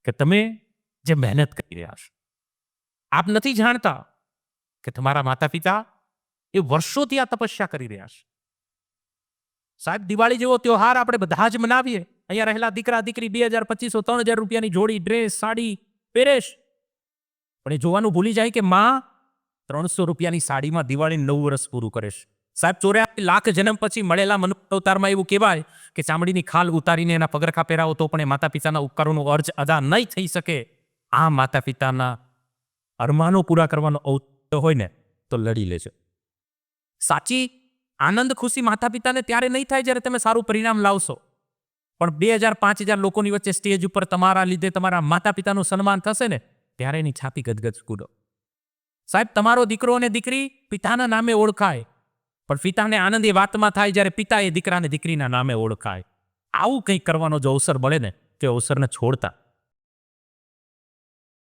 કે તમે જે મહેનત કરી રહ્યા છો, આપ નથી જાણતા કે તમારા માતા પિતા એ વર્ષોથી આ તપસ્યા કરી રહ્યા છે. સાહેબ, દિવાળી જેવો ત્યોહાર આપણે બધા જ મનાવીએ. અહીંયા રહેલા દીકરા દીકરી 2000, 2500, 3000 રૂપિયાની જોડી ડ્રેસ સાડી પહેરેશ, પણ એ જોવાનું ભૂલી જાય કે માં 300 રૂપિયાની સાડીમાં દિવાળી 9 વર્ષ પૂરું કરે છે. સાહેબ, 84 લાખ જન્મ પછી મળેલા મનુષ્ય અવતારમાં એવું કહેવાય કે ચામડીની ખાલ ઉતારીને એના પગરખા પહેરાવો તો પણ એ માતા પિતાના ઉપકારોનો અર્જ અદા નહીં થઈ શકે. આ માતા પિતાના અરમાનો પૂરા કરવાનો અવસર હોય ને તો લડી લેજો. સાચી આનંદ ખુશી માતા પિતાને ત્યારે નહીં થાય જ્યારે તમે સારું પરિણામ લાવશો, પણ 2000, 5000 લોકોની વચ્ચે સ્ટેજ ઉપર તમારા લીધે તમારા માતા પિતાનું સન્માન થશે ને ત્યારે એની છાપી ગદગદ કૂદો. સાહેબ, તમારો દીકરો અને દીકરી પિતાના નામે ઓળખાય, પણ પિતાને આનંદ એ વાતમાં થાય જ્યારે પિતા એ દીકરાને દીકરીના નામે ઓળખાય. આવું કંઈક કરવાનો જો અવસર મળે ને તે અવસરને છોડતા